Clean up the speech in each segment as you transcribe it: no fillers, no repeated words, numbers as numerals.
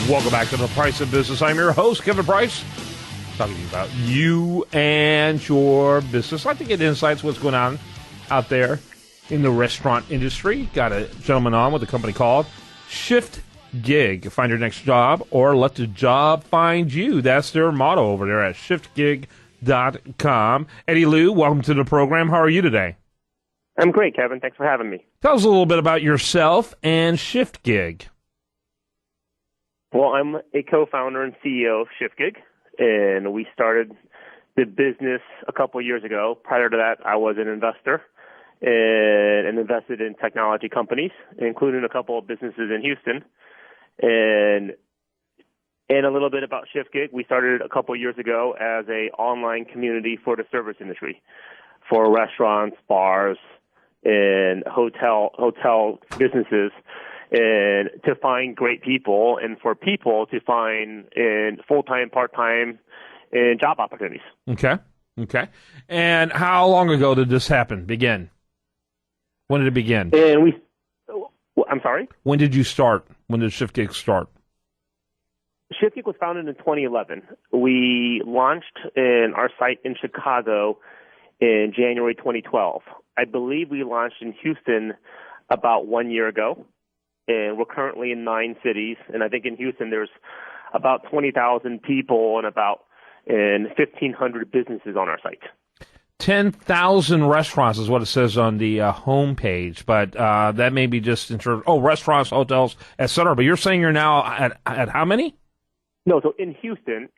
Welcome back to The Price of Business. I'm your host, Kevin Price, talking to you about you and your business. I'd like to get insights what's going on out there in the restaurant industry. Got a gentleman on with a company called Shift Gig. Find your next job or let the job find you. That's their motto over there at shiftgig.com. Eddie Liu, welcome to the program. How are you today? I'm great, Kevin. Thanks for having me. Tell us a little bit about yourself and Shift Gig. Well, I'm a co-founder and CEO of ShiftGig, and we started the business a couple of years ago. Prior to that, I was an investor and invested in technology companies, including a couple of businesses in Houston. And a little bit about ShiftGig. We started a couple of years ago as an online community for the service industry, for restaurants, bars, and hotel businesses, and to find great people, and for people to find in full-time, part-time, and job opportunities. Okay. And how long ago did this begin? When did it begin? I'm sorry? When did you start? When did ShiftGig start? ShiftGig was founded in 2011. We launched our site in Chicago in January 2012. I believe we launched in Houston about 1 year ago. And we're currently in 9 cities. And I think in Houston there's about 20,000 people and 1,500 businesses on our site. 10,000 restaurants is what it says on the homepage. But that may be just in terms of, restaurants, hotels, et cetera. But you're saying you're now at how many? No, so in Houston,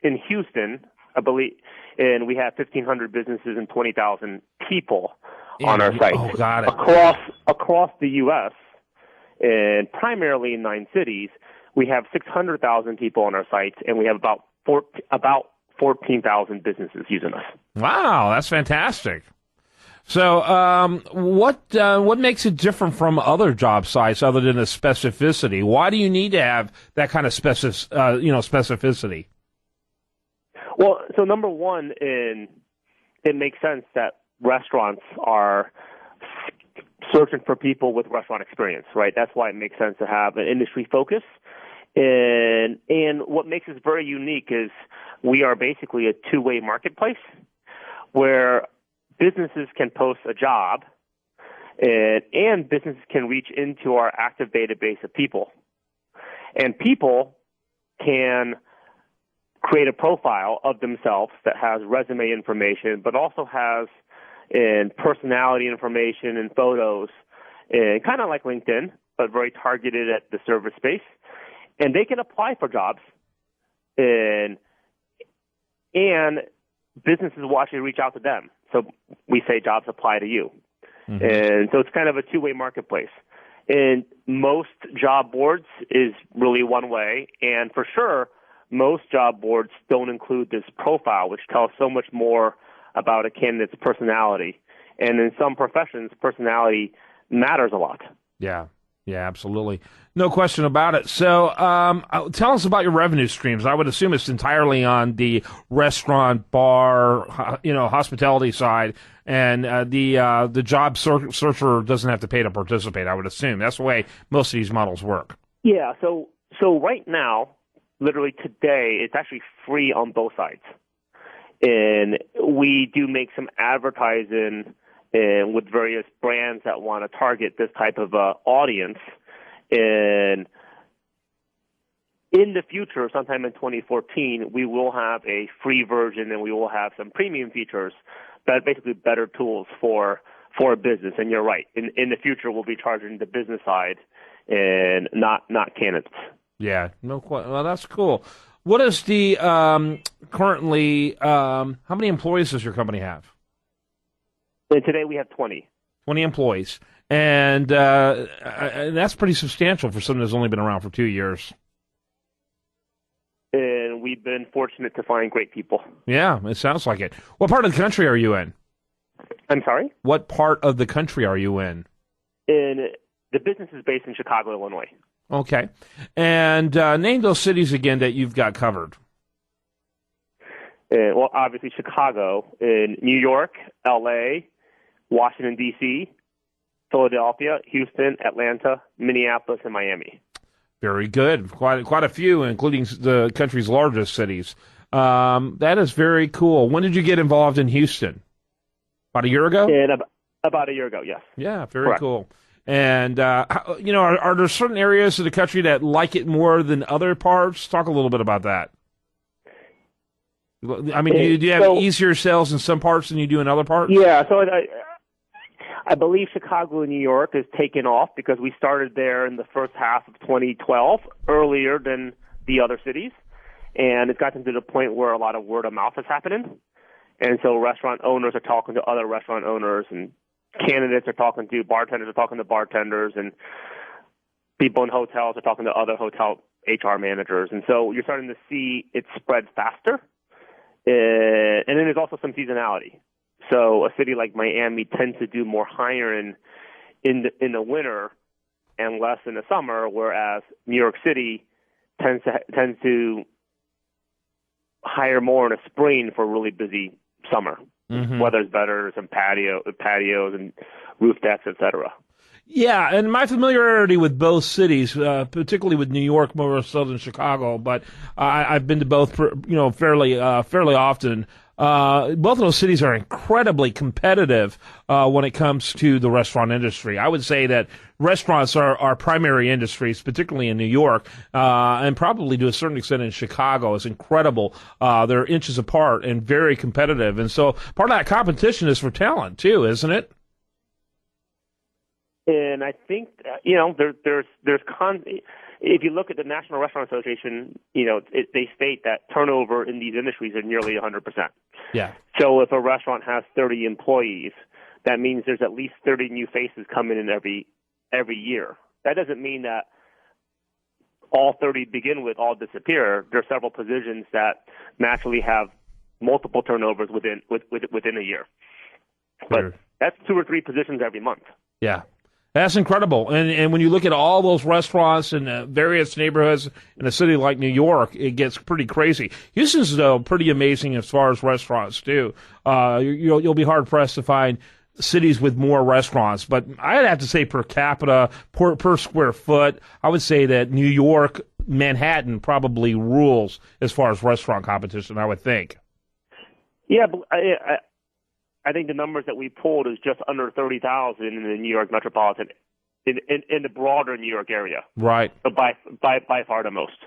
I believe, and we have 1,500 businesses and 20,000 people on our site. Oh, got it. Across the U.S., and primarily in 9 cities, we have 600,000 people on our site, and we have about 14,000 businesses using us. Wow, that's fantastic. So, what makes it different from other job sites other than the specificity? Why do you need to have that kind of specificity? Well, so number one, it makes sense that restaurants are searching for people with restaurant experience, right? That's why it makes sense to have an industry focus. And what makes us very unique is we are basically a two-way marketplace where businesses can post a job and businesses can reach into our active database of people. And people can create a profile of themselves that has resume information, but also has personality information and photos, and kind of like LinkedIn, but very targeted at the service space. And they can apply for jobs, and businesses will actually reach out to them. So we say jobs apply to you. Mm-hmm. And so it's kind of a two-way marketplace. And most job boards is really one way, and for sure, most job boards don't include this profile, which tells so much more about a candidate's personality. And in some professions, personality matters a lot. Yeah, absolutely. No question about it. So tell us about your revenue streams. I would assume it's entirely on the restaurant, bar, hospitality side, and the job searcher doesn't have to pay to participate, I would assume. That's the way most of these models work. Yeah, so right now, literally today, it's actually free on both sides. And we do make some advertising with various brands that want to target this type of audience. And in the future, sometime in 2014, we will have a free version and we will have some premium features that are basically better tools for a business. And you're right. In the future, we'll be charging the business side and not candidates. Yeah, well, that's cool. What is the currently? How many employees does your company have? And today we have 20. 20 employees, and that's pretty substantial for something that's only been around for 2 years. And we've been fortunate to find great people. Yeah, it sounds like it. What part of the country are you in? I'm sorry? What part of the country are you in? The business is based in Chicago, Illinois. Okay. And name those cities again that you've got covered. Well, obviously Chicago, in New York, L.A., Washington, D.C., Philadelphia, Houston, Atlanta, Minneapolis, and Miami. Very good. Quite a few, including the country's largest cities. That is very cool. When did you get involved in Houston? About a year ago? About a year ago, yes. Yeah, very Correct. cool. And, are there certain areas of the country that like it more than other parts? Talk a little bit about that. I mean, do you have easier sales in some parts than you do in other parts? Yeah, so I believe Chicago and New York has taken off because we started there in the first half of 2012, earlier than the other cities. And it's gotten to the point where a lot of word of mouth is happening. And so restaurant owners are talking to other restaurant owners, and bartenders are talking to bartenders, and people in hotels are talking to other hotel HR managers. And so you're starting to see it spread faster. And then there's also some seasonality. So a city like Miami tends to do more hiring in the winter and less in the summer, whereas New York City tends to hire more in the spring for a really busy summer. Mm-hmm. Weather's better, some patios and roof decks, etc. Yeah, and my familiarity with both cities, particularly with New York more so than Chicago, but I've been to both, fairly often. Both of those cities are incredibly competitive when it comes to the restaurant industry. I would say that restaurants are primary industries, particularly in New York, and probably to a certain extent in Chicago. It's incredible. They're inches apart and very competitive. And so part of that competition is for talent, too, isn't it? And I think, there's if you look at the National Restaurant Association, they state that turnover in these industries are nearly 100%. Yeah. So if a restaurant has 30 employees, that means there's at least 30 new faces coming in every year. That doesn't mean that all 30 begin with all disappear. There are several positions that naturally have multiple turnovers within a year. But that's 2 or 3 positions every month. Yeah. That's incredible. And when you look at all those restaurants in various neighborhoods in a city like New York, it gets pretty crazy. Houston's, though, pretty amazing as far as restaurants, too. You'll be hard-pressed to find cities with more restaurants. But I'd have to say per capita, per square foot, I would say that New York, Manhattan probably rules as far as restaurant competition, I would think. Yeah, but I think the numbers that we pulled is just under 30,000 in the New York metropolitan, in the broader New York area. Right. So by far the most.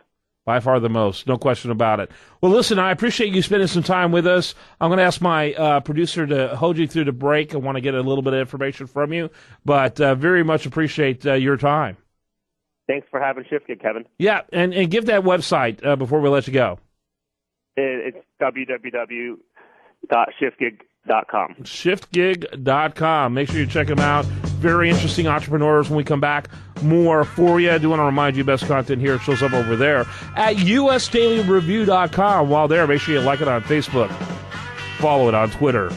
By far the most, no question about it. Well, listen, I appreciate you spending some time with us. I'm going to ask my producer to hold you through the break. I want to get a little bit of information from you, but very much appreciate your time. Thanks for having ShiftGig, Kevin. Yeah, and give that website before we let you go. It's www.shiftgig.com. Shiftgig.com. Make sure you check them out. Very interesting entrepreneurs. When we come back, more for you. I do want to remind you, best content here shows up over there at usdailyreview.com. While there, make sure you like it on Facebook. Follow it on Twitter.